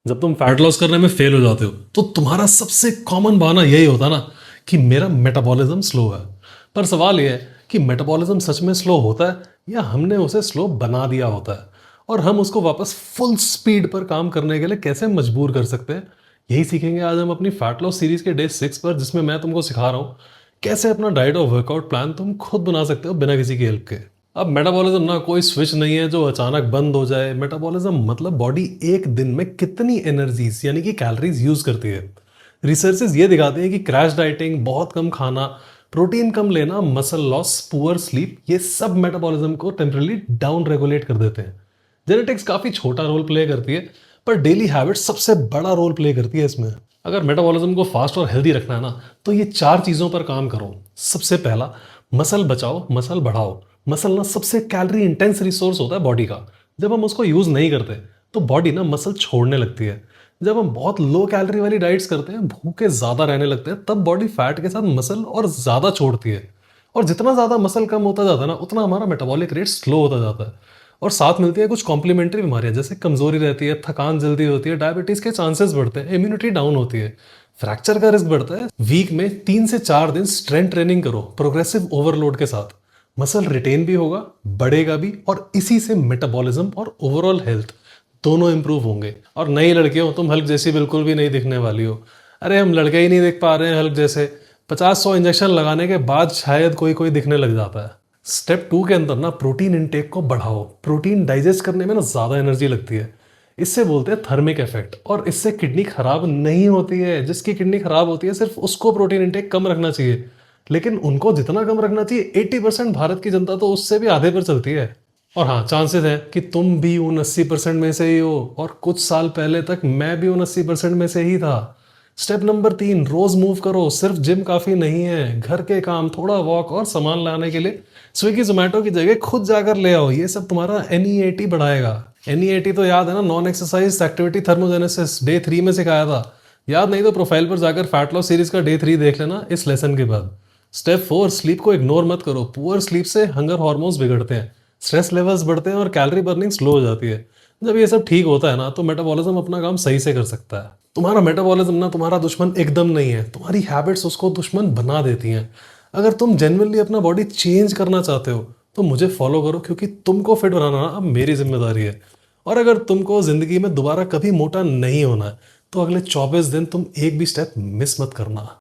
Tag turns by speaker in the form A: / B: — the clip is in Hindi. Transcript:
A: जब तुम फैट लॉस करने में फेल हो जाते हो तो तुम्हारा सबसे कॉमन बहाना यही होता है ना कि मेरा मेटाबॉलिज्म स्लो है। पर सवाल यह है कि मेटाबॉलिज्म सच में स्लो होता है या हमने उसे स्लो बना दिया होता है, और हम उसको वापस फुल स्पीड पर काम करने के लिए कैसे मजबूर कर सकते हैं। यही सीखेंगे आज हम अपनी फैट लॉस सीरीज के डे 6 पर, जिसमें मैं तुमको सिखा रहा हूँ कैसे अपना डाइट और वर्कआउट प्लान तुम खुद बना सकते हो बिना किसी की हेल्प के। अब मेटाबॉलिज्म ना कोई स्विच नहीं है जो अचानक बंद हो जाए। मेटाबॉलिज्म मतलब बॉडी एक दिन में कितनी एनर्जीज यानी कि कैलोरीज यूज करती है। रिसर्चेस ये दिखाते हैं कि क्रैश डाइटिंग, बहुत कम खाना, प्रोटीन कम लेना, मसल लॉस, पुअर स्लीप, ये सब मेटाबॉलिज्म को टेम्परली डाउन रेगुलेट कर देते हैं। जेनेटिक्स काफी छोटा रोल प्ले करती है, पर डेली हैबिट सबसे बड़ा रोल प्ले करती है इसमें। अगर मेटाबॉलिज्म को फास्ट और हेल्दी रखना है ना, तो ये चार चीजों पर काम करो। सबसे पहला, मसल बचाओ, मसल बढ़ाओ। मसल ना सबसे कैलोरी इंटेंस रिसोर्स होता है बॉडी का। जब हम उसको यूज नहीं करते तो बॉडी ना मसल छोड़ने लगती है। जब हम बहुत लो कैलोरी वाली डाइट्स करते हैं, भूखे ज्यादा रहने लगते हैं, तब बॉडी फैट के साथ मसल और ज्यादा छोड़ती है। और जितना ज्यादा मसल कम होता जाता है ना, उतना हमारा मेटाबॉलिक रेट स्लो होता जाता है। और साथ मिलती है कुछ कॉम्प्लीमेंट्री बीमारियां, जैसे कमजोरी रहती है, थकान जल्दी होती है, डायबिटीज के चांसेस बढ़ते हैं, इम्यूनिटी डाउन होती है, फ्रैक्चर का रिस्क बढ़ता है। वीक में 3 से 4 दिन स्ट्रेंथ ट्रेनिंग करो प्रोग्रेसिव ओवरलोड के साथ। मसल रिटेन भी होगा, बढ़ेगा भी, और इसी से मेटाबॉलिज्म और ओवरऑल हेल्थ दोनों इंप्रूव होंगे। और नई लड़कियों, तुम हल्क जैसी बिल्कुल भी नहीं दिखने वाली हो। अरे हम लड़के ही नहीं देख पा रहे हैं हल्क जैसे। 50-100 इंजेक्शन लगाने के बाद शायद कोई कोई दिखने लग जाता है। स्टेप 2 के अंदर ना प्रोटीन इंटेक को बढ़ाओ। प्रोटीन डाइजेस्ट करने में ना ज्यादा एनर्जी लगती है। इससे बोलते हैं थर्मिक इफेक्ट, और इससे किडनी खराब नहीं होती है। जिसकी किडनी खराब होती है, सिर्फ उसको प्रोटीन इंटेक कम रखना चाहिए। लेकिन उनको जितना कम रखना चाहिए, 80% भारत की जनता तो उससे भी आधे पर चलती है। और हाँ, चांसेस है कि तुम भी उन 80% में से ही हो, और कुछ साल पहले तक मैं भी उन 80% में से ही था। स्टेप नंबर 3, रोज मूव करो। सिर्फ जिम काफी नहीं है, घर के काम, थोड़ा वॉक और सामान लाने के लिए स्विगी जोमेटो की जगह खुद जाकर ले आओ। ये सब तुम्हारा NEAT बढ़ाएगा। NEAT तो याद है ना, non exercise activity thermogenesis, day 3 में सिखाया था। याद नहीं तो प्रोफाइल पर जाकर फैट लॉस सीरीज का डे 3 देख लेना इस लेसन के बाद। स्टेप 4, स्लीप को इग्नोर मत करो। पुअर स्लीप से हंगर हार्मोन्स बिगड़ते हैं, स्ट्रेस लेवल्स बढ़ते हैं और कैलोरी बर्निंग स्लो हो जाती है। जब ये सब ठीक होता है ना, तो मेटाबॉलिज्म अपना काम सही से कर सकता है। तुम्हारा मेटाबॉलिज्म ना तुम्हारा दुश्मन एकदम नहीं है, तुम्हारी हैबिट्स उसको दुश्मन बना देती हैं। अगर तुम जेन्युइनली अपना बॉडी चेंज करना चाहते हो तो मुझे फॉलो करो, क्योंकि तुमको फिट बनाना ना अब मेरी जिम्मेदारी है। और अगर तुमको जिंदगी में दोबारा कभी मोटा नहीं होना है, तो अगले 24 दिन तुम एक भी स्टेप मिस मत करना।